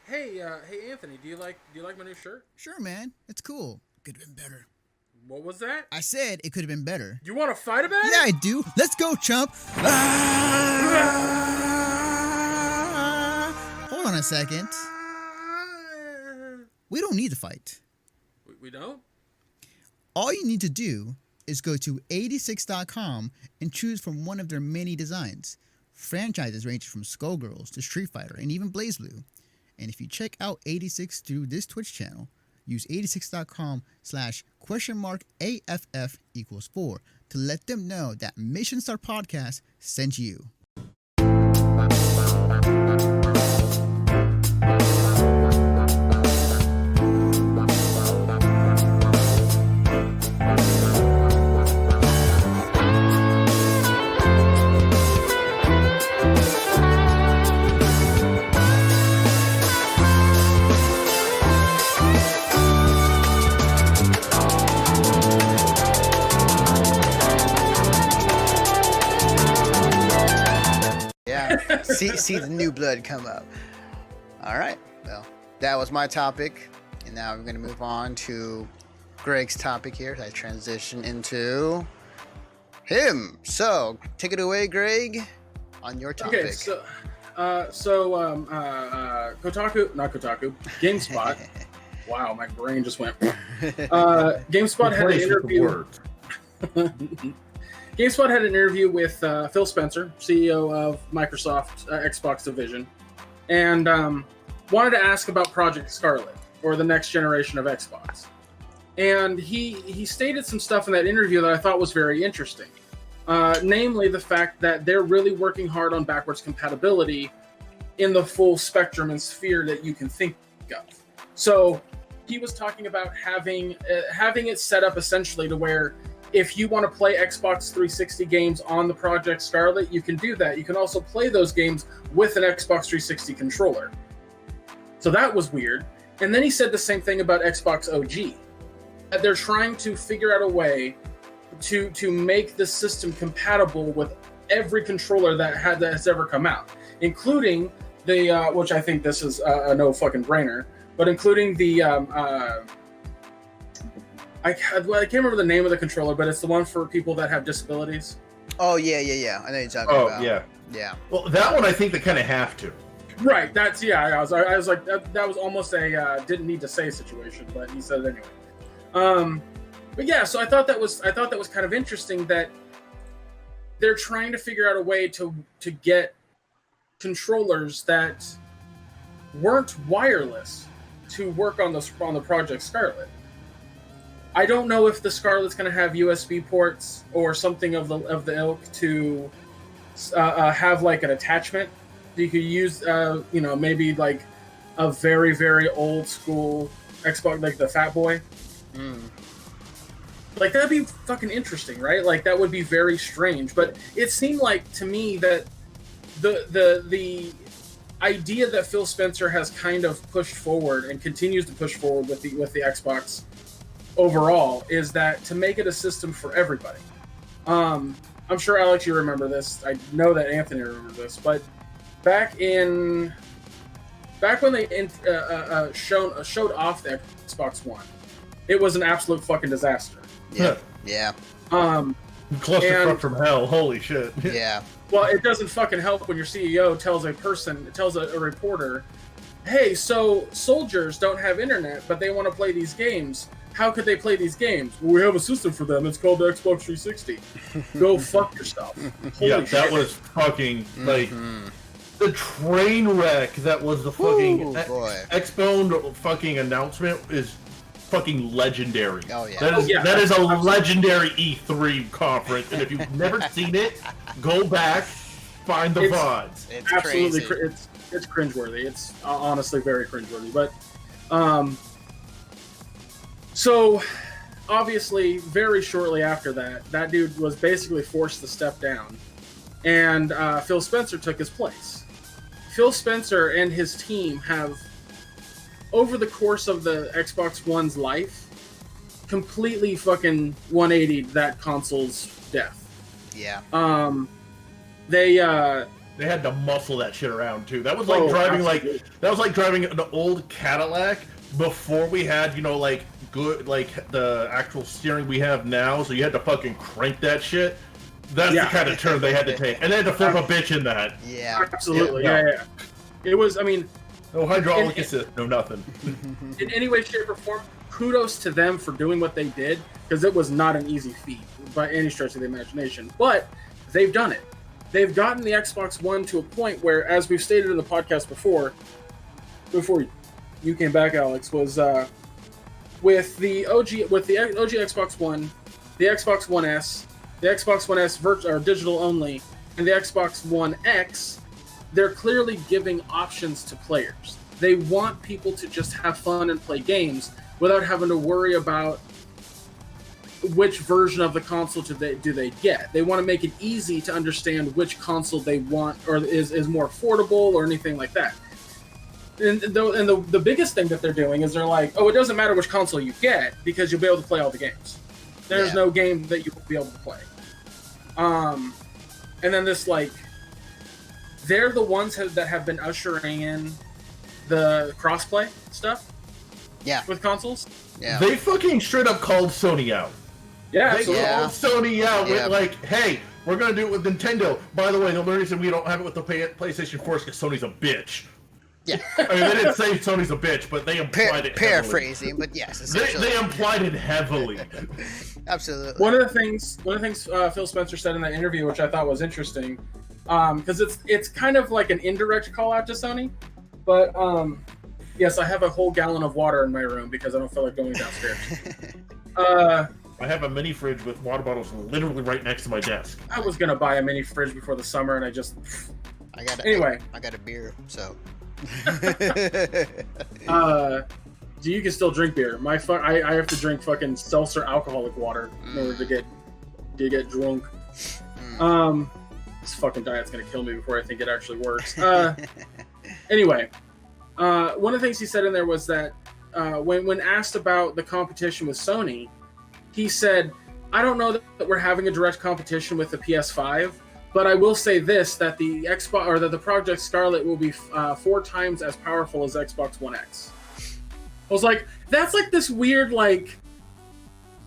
Hey, Anthony, do you like my new shirt? Sure, man. It's cool. Could have been better. What was that? I said it could have been better. You want to fight about Yeah, it? I do. Let's go, chump. Hold on a second. We don't need to fight. We don't? All you need to do is go to 86.com and choose from one of their many designs. Franchises range from Skullgirls to Street Fighter and even BlazBlue. And if you check out 86 through this Twitch channel, use 86.com/AFF=4 to let them know that Mission Star Podcast sent you. See the new blood come up. All right. Well, that was my topic, and now we're going to move on to Gregg's topic here. I transition into him. So, take it away, Gregg, on your topic. Okay, Kotaku, not Kotaku, GameSpot. Wow, my brain just went. GameSpot had an interview. GameSpot had an interview with Phil Spencer, CEO of Microsoft Xbox division, and wanted to ask about Project Scarlett, or the next generation of Xbox. And he stated some stuff in that interview that I thought was very interesting. Namely, the fact that they're really working hard on backwards compatibility in the full spectrum and sphere that you can think of. So he was talking about having it set up essentially to where if you want to play Xbox 360 games on the Project Scarlett, you can do that. You can also play those games with an Xbox 360 controller. So that was weird. And then he said the same thing about Xbox OG. That they're trying to figure out a way to make the system compatible with every controller that has ever come out, including the which I think this is a no fucking brainer, but including the I can't remember the name of the controller, but it's the one for people that have disabilities. Oh, yeah. I know you're talking about. Oh, yeah. Yeah. Well, that one I think they kind of have to. Right, that's, yeah, I was like, that was almost a didn't need to say situation, but he said it anyway. But yeah, so I thought that was kind of interesting that they're trying to figure out a way to get controllers that weren't wireless to work on the Project Scarlett. I don't know if the Scarlett's going to have USB ports or something of the ilk to have like an attachment. You could use, maybe like a very, very old school Xbox, like the Fat Boy. Like, that'd be fucking interesting, right? Like, that would be very strange. But it seemed like to me that the idea that Phil Spencer has kind of pushed forward and continues to push forward with the Xbox overall is that to make it a system for everybody. I'm sure, Alex, you remember this. I know that Anthony remembers this, but back when they showed off the Xbox One, it was an absolute fucking disaster. Yeah. Clusterfuck from hell. Holy shit. Yeah. Well, it doesn't fucking help when your CEO tells a reporter, "Hey, so soldiers don't have internet, but they want to play these games. How could they play these games?" "Well, we have a system for them. It's called the Xbox 360. Go fuck yourself." Yeah, that was fucking, like, the train wreck that was the fucking Xbone fucking announcement is fucking legendary. Oh, yeah. That is a legendary E3 conference, and if you've never seen it, go back, find the VODs. It's absolutely crazy. It's cringeworthy. It's honestly very cringeworthy. But so obviously, very shortly after that dude was basically forced to step down, and Phil Spencer took his place. Phil Spencer and his team have, over the course of the Xbox One's life, completely fucking 180'd that console's death. Yeah. They They had to muscle that shit around too. That was like driving an old Cadillac before we had, like good, like the actual steering we have now. So you had to fucking crank that shit. That's the kind of turn they had to take, and they had to flip a bitch in that. Yeah, absolutely. Yeah. It was. I mean, no hydraulic assist, no nothing. In any way, shape, or form, kudos to them for doing what they did, because it was not an easy feat by any stretch of the imagination. But they've done it. They've gotten the Xbox One to a point where, as we've stated in the podcast before you came back, Alex, was with the OG Xbox One, the Xbox One S, the Xbox One S digital only, and the Xbox One X, they're clearly giving options to players. They want people to just have fun and play games without having to worry about which version of the console do they get. They want to make it easy to understand which console they want or is more affordable or anything like that. And the biggest thing that they're doing is they're like, oh, it doesn't matter which console you get because you'll be able to play all the games. There's no game that you won't be able to play. And then this, like, they're the ones that have been ushering in the crossplay stuff. Yeah. With consoles. Yeah. They fucking straight up called Sony out. Yeah, they called Sony out with like, hey, we're gonna do it with Nintendo. By the way, the only reason we don't have it with the PlayStation 4 is because Sony's a bitch. Yeah. I mean, they didn't say Sony's a bitch, but they implied it. Paraphrasing, but yes, essentially. They implied it heavily. Absolutely. One of the things Phil Spencer said in that interview, which I thought was interesting, because it's kind of like an indirect call out to Sony, but yes, I have a whole gallon of water in my room because I don't feel like going downstairs. I have a mini fridge with water bottles literally right next to my desk. I was gonna buy a mini fridge before the summer, and I got a beer, so. You can still drink beer. I have to drink fucking seltzer alcoholic water in order to get drunk. This fucking diet's gonna kill me before I think it actually works. Anyway, one of the things he said in there was that when asked about the competition with Sony, he said, "I don't know that we're having a direct competition with the PS5." But I will say this: that the Xbox or that the Project Scarlett will be 4 times as powerful as Xbox One X. I was like, that's like this weird, like,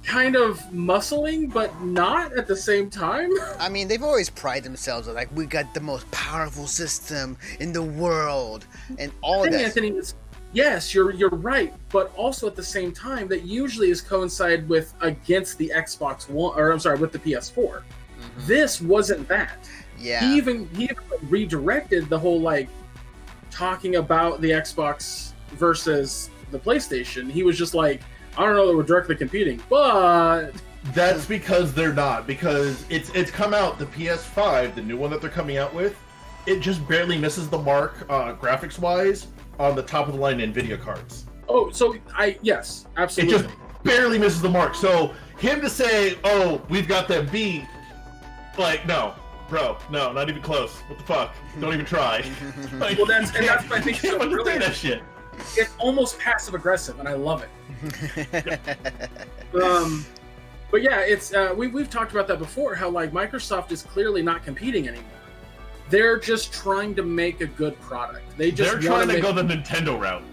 kind of muscling, but not at the same time. I mean, they've always prided themselves on, like, we got the most powerful system in the world, and all of that. Anthony, yes, you're right, but also at the same time, that usually is coincide with against the Xbox One, or I'm sorry, with the PS4. This wasn't that. Yeah. He even redirected the whole, like, talking about the Xbox versus the PlayStation. He was just like, I don't know that we're directly competing, but that's because they're not. Because it's come out, the PS5, the new one that they're coming out with, it just barely misses the mark graphics wise on the top of the line Nvidia cards. Oh, so yes, absolutely. It just barely misses the mark. So him to say, oh, we've got them beat. Like, no, bro, no, not even close. What the fuck? Don't even try. Like, well, that's what I think. You can't understand that shit. It's almost passive aggressive, and I love it. But yeah, it's we've talked about that before. How, like, Microsoft is clearly not competing anymore. They're just trying to make a good product. They're trying to go the Nintendo route,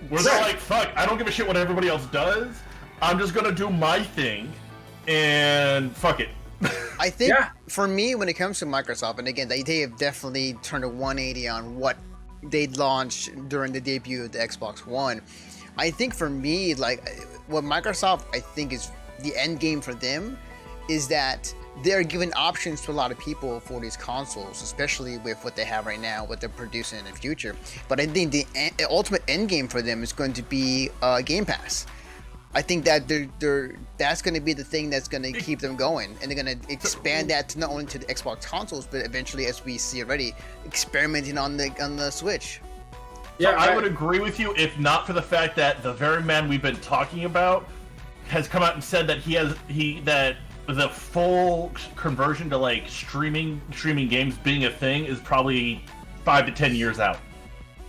where they're like, fuck, I don't give a shit what everybody else does. I'm just gonna do my thing, and fuck it. I think for me, when it comes to Microsoft, and again, they have definitely turned a 180 on what they launched during the debut of the Xbox One. I think for me, like, what Microsoft, I think, is the end game for them is that they're giving options to a lot of people for these consoles, especially with what they have right now, what they're producing in the future. But I think the ultimate end game for them is going to be Game Pass. I think that that's going to be the thing that's going to keep them going, and they're going to expand that to not only to the Xbox consoles, but eventually, as we see already, experimenting on the Switch. Yeah, so I would agree with you, if not for the fact that the very man we've been talking about has come out and said that that the full conversion to, like, streaming games being a thing is probably 5 to 10 years out,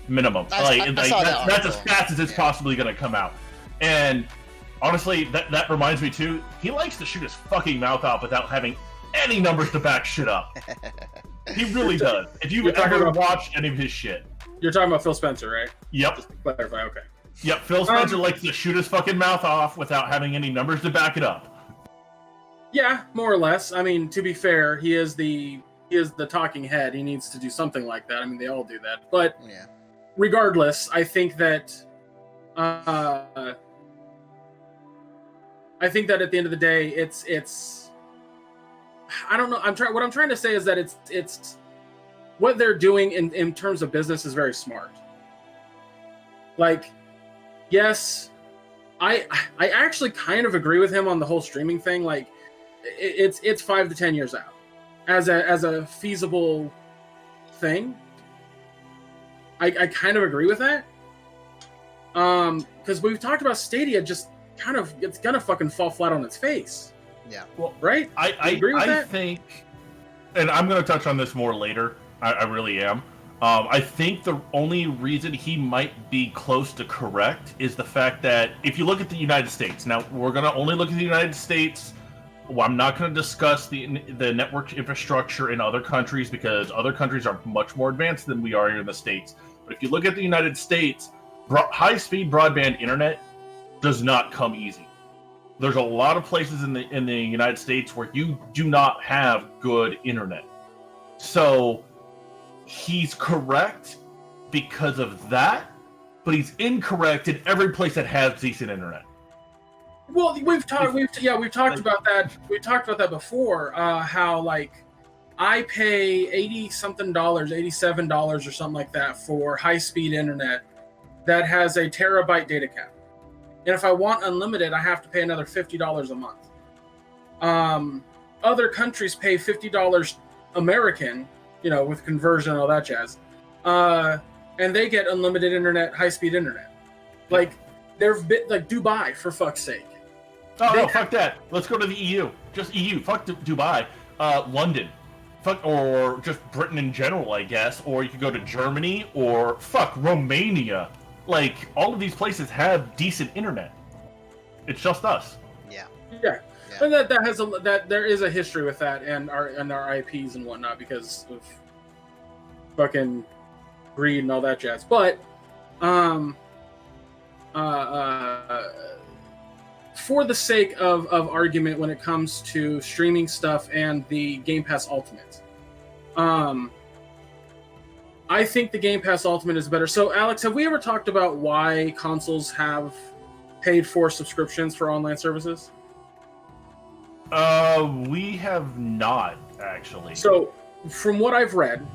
minimum. That's as fast as it's possibly going to come out, and. Honestly, that reminds me too, he likes to shoot his fucking mouth out without having any numbers to back shit up. He really does. If you You're talking ever about- watch any of his shit. You're talking about Phil Spencer, right? Yep. Just to clarify, okay. Yep, Phil Spencer likes to shoot his fucking mouth off without having any numbers to back it up. Yeah, more or less. I mean, to be fair, he is the talking head. He needs to do something like that. I mean, they all do that. But Yeah. regardless, I think that at the end of the day, it's I don't know. What I'm trying to say is that it's what they're doing in terms of business is very smart. Like, yes, I actually kind of agree with him on the whole streaming thing. Like, it's 5 to 10 years out as a feasible thing. I kind of agree with that. Because we've talked about Stadia, just kind of it's gonna fucking fall flat on its face. Yeah. Well, Right? I agree with that? think, and I'm going to touch on this more later. I really am. I think the only reason he might be close to correct is the fact that if you look at the United States, now we're going to only look at the United States. Well, I'm not going to discuss the network infrastructure in other countries because other countries are much more advanced than we are here in the States. But if you look at the United States, high-speed broadband internet does not come easy. There's a lot of places in the United States where you do not have good internet. So he's correct because of that, but he's incorrect in every place that has decent internet. Well, we've talked about that. We talked about that before. How like I pay $80-something, $87 or something like that for high-speed internet that has a terabyte data cap. And if I want unlimited, I have to pay another $50 a month. Other countries pay $50 American, with conversion and all that jazz, and they get unlimited internet, high-speed internet. Like like Dubai, for fuck's sake. Oh, no, fuck that. Let's go to the EU. Just EU. Fuck Dubai. London. Fuck, or just Britain in general, I guess. Or you could go to Germany, or fuck Romania. Like, all of these places have decent internet. It's just us. Yeah. Yeah. And that there is a history with that and our IPs and whatnot because of fucking greed and all that jazz. But for the sake of argument when it comes to streaming stuff and the Game Pass Ultimate, I think the Game Pass Ultimate is better. So, Alex, have we ever talked about why consoles have paid for subscriptions for online services? We have not, actually. So, from what I've read,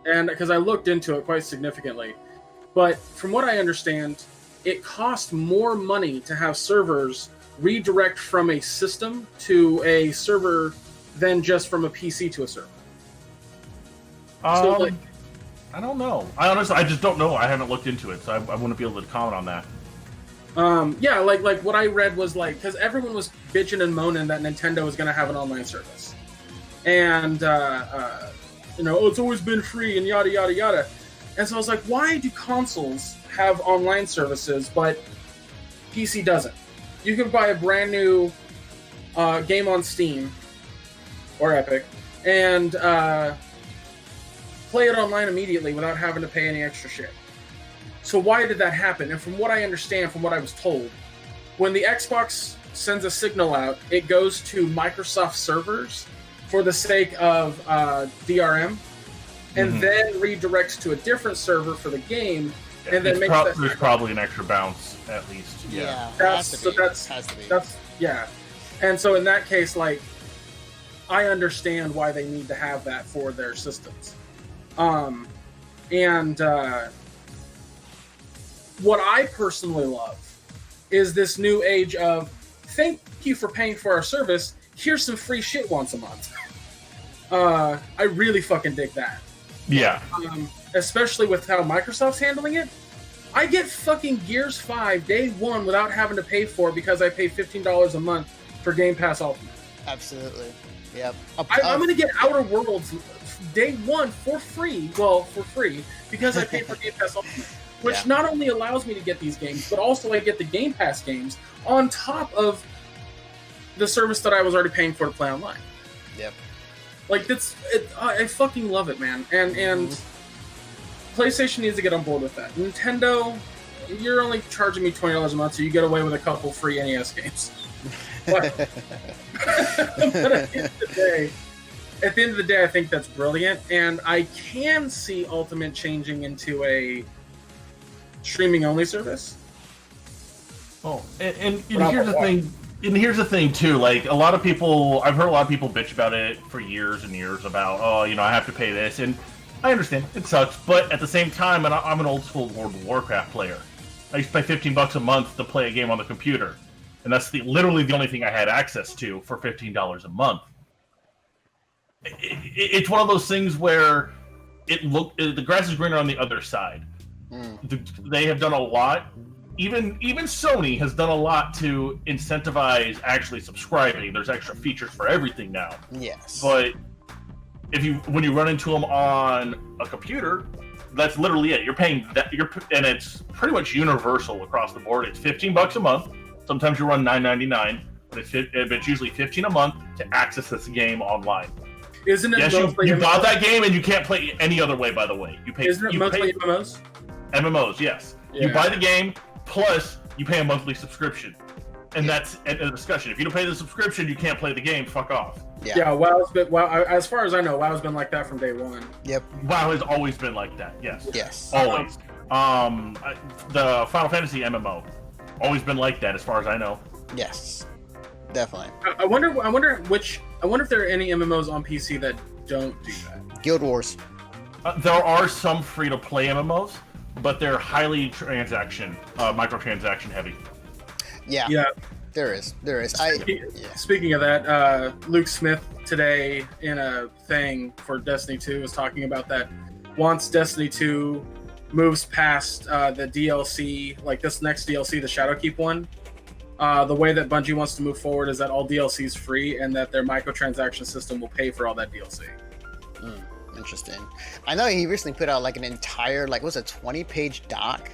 and because I looked into it quite significantly, but from what I understand, it costs more money to have servers redirect from a system to a server than just from a PC to a server. So, I don't know. I just don't know. I haven't looked into it, so I wouldn't be able to comment on that. Yeah, like what I read was like, because everyone was bitching and moaning that Nintendo was going to have an online service, and it's always been free and yada yada yada, and so I was like, why do consoles have online services but PC doesn't? You can buy a brand new game on Steam or Epic and play it online immediately without having to pay any extra shit. So why did that happen? And from what I understand, from what I was told, when the Xbox sends a signal out, it goes to Microsoft servers for the sake of DRM, and then redirects to a different server for the game, and then makes that. There's probably an extra bounce at least. Yeah. That's yeah. And so in that case, like, I understand why they need to have that for their systems. What I personally love is this new age of, thank you for paying for our service, here's some free shit once a month. I really fucking dig that. Yeah. Especially with how Microsoft's handling it. I get fucking Gears 5 day one without having to pay for it because I pay $15 a month for Game Pass Ultimate. Absolutely. Yep. I'm going to get Outer Worlds day one for free. Well, for free because I pay for Game Pass Ultimate. Which not only allows me to get these games, but also I get the Game Pass games on top of the service that I was already paying for to play online. Yep. Like I fucking love it, man. And PlayStation needs to get on board with that. Nintendo, you're only charging me $20 a month, so you get away with a couple free NES games. But, but at the end of the day, I think that's brilliant, and I can see Ultimate changing into a streaming-only service. Oh, and here's the thing. And here's the thing too. Like a lot of people, I've heard a lot of people bitch about it for years and years about, oh, you know, I have to pay this, and I understand it sucks. But at the same time, and I'm an old school World of Warcraft player. I used to pay $15 a month to play a game on the computer, and that's literally the only thing I had access to for $15 a month. It's one of those things where the grass is greener on the other side. They have done a lot. Even Sony has done a lot to incentivize actually subscribing. There's extra features for everything now. Yes. But when you run into them on a computer, that's literally it. You're paying that. And it's pretty much universal across the board. It's $15 a month. Sometimes you run $9.99, but it's usually $15 a month to access this game online. Isn't it? Yes, you bought that game and you can't play it any other way. By the way, you pay. Isn't it monthly MMOs? MMOs, yes. Yeah. You buy the game. Plus, you pay a monthly subscription, and that's a discussion. If you don't pay the subscription, you can't play the game. Fuck off. Yeah. As far as I know, WoW's been like that from day one. Yep. WoW has always been like that. Yes. Yes. Always. The Final Fantasy MMO, always been like that, as far as I know. Yes. Definitely. I wonder if there are any MMOs on PC that don't do that. Guild Wars. There are some free-to-play MMOs. But they're highly microtransaction heavy. Yeah. There is. Speaking of that, Luke Smith today in a thing for Destiny 2 was talking about that once Destiny 2 moves past the DLC, like this next DLC, the Shadowkeep one, the way that Bungie wants to move forward is that all DLC is free and that their microtransaction system will pay for all that DLC. Interesting. I know he recently put out like an entire, like, was a 20-page doc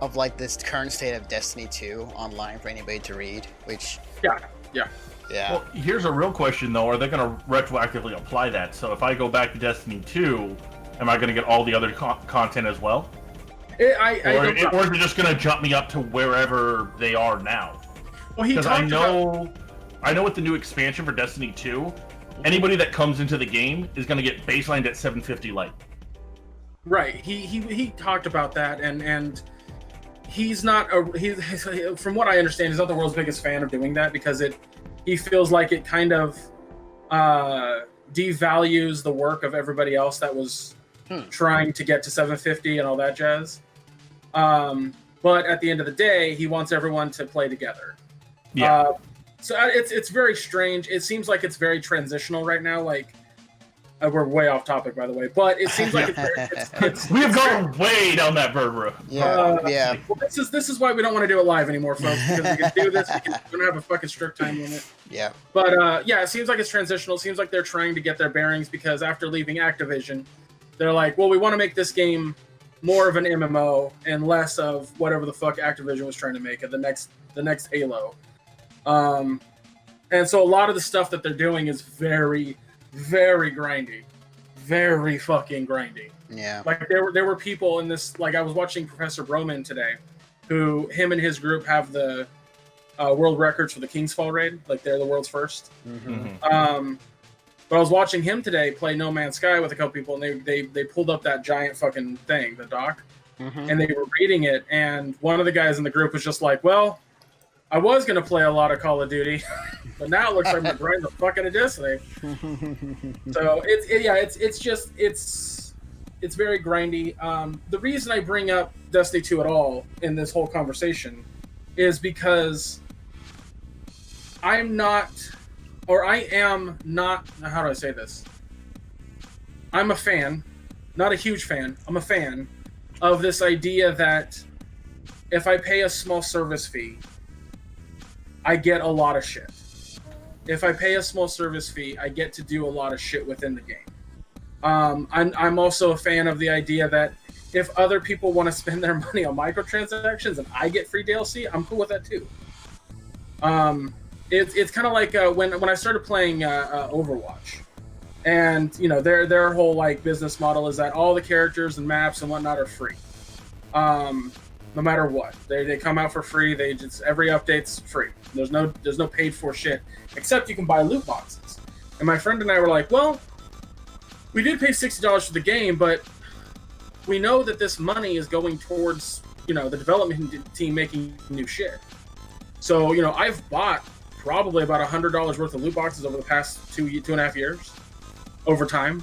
of like this current state of Destiny 2 online for anybody to read, which... Yeah. Well, here's a real question though. Are they going to retroactively apply that? So if I go back to Destiny 2, am I going to get all the other content as well? Or is it just going to jump me up to wherever they are now? Well, because I know with the new expansion for Destiny 2, anybody that comes into the game is going to get baselined at 750 light. Right. He talked about that, and he's not from what I understand, he's not the world's biggest fan of doing that because he feels like it kind of devalues the work of everybody else that was trying to get to 750 and all that jazz. But at the end of the day, he wants everyone to play together. Yeah. So it's very strange. It seems like it's very transitional right now. Like we're way off topic, by the way, but it seems like we have gone way down that bird road. Yeah. Well, this is why we don't want to do it live anymore, folks. Because we can do this. We don't have a fucking strict time limit. Yeah. But it seems like it's transitional. It seems like they're trying to get their bearings because after leaving Activision, they're like, well, we want to make this game more of an MMO and less of whatever the fuck Activision was trying to make it, the next Halo. And so a lot of the stuff that they're doing is very, very grindy, very fucking grindy. Yeah. Like there were people in this, like I was watching Professor Broman today, him and his group have the world records for the King's Fall raid. Like they're the world's first. Mm-hmm. But I was watching him today play No Man's Sky with a couple people, and they pulled up that giant fucking thing, the doc, and they were reading it, and one of the guys in the group was just like, well, I was going to play a lot of Call of Duty, but now it looks like I'm going to grind the fuck out of Destiny. So it's very grindy. The reason I bring up Destiny 2 at all in this whole conversation is because I am not, how do I say this? I'm a fan, not a huge fan, I'm a fan of this idea that if I pay a small service fee, I get a lot of shit. If I pay a small service fee, I get to do a lot of shit within the game. I'm also a fan of the idea that if other people want to spend their money on microtransactions and I get free DLC, I'm cool with that too. It's kind of like when I started playing Overwatch, and you know their whole like business model is that all the characters and maps and whatnot are free, no matter what. They come out for free. They just every update's free. There's no paid for shit, except you can buy loot boxes. And my friend and I were like, well, we did pay $60 for the game, but we know that this money is going towards, you know, the development team making new shit. So, you know, I've bought probably about $100 worth of loot boxes over the past 2.5 years, over time,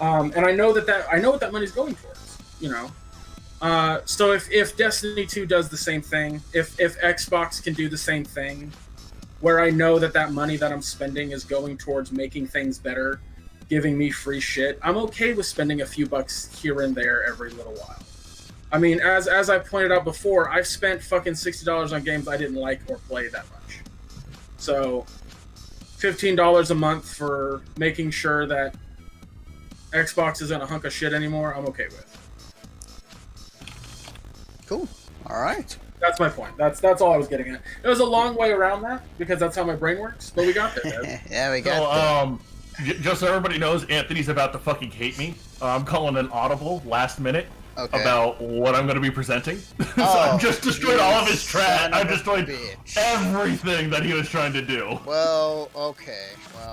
and I know what that money's going towards. You know, so if Destiny 2 does the same thing, if Xbox can do the same thing, where I know that money that I'm spending is going towards making things better, giving me free shit, I'm okay with spending a few bucks here and there every little while. I mean, as I pointed out before, I've spent fucking $60 on games I didn't like or play that much. So, $15 a month for making sure that Xbox isn't a hunk of shit anymore, I'm okay with. Cool. All right. That's my point. That's all I was getting at. It was a long way around that because that's how my brain works, but we got there, man. Yeah, we got there. Just so everybody knows, Anthony's about to fucking hate me. I'm calling an audible last minute about what I'm going to be presenting. So I've just destroyed all of his trash. I've destroyed everything that he was trying to do. Well, okay. Well.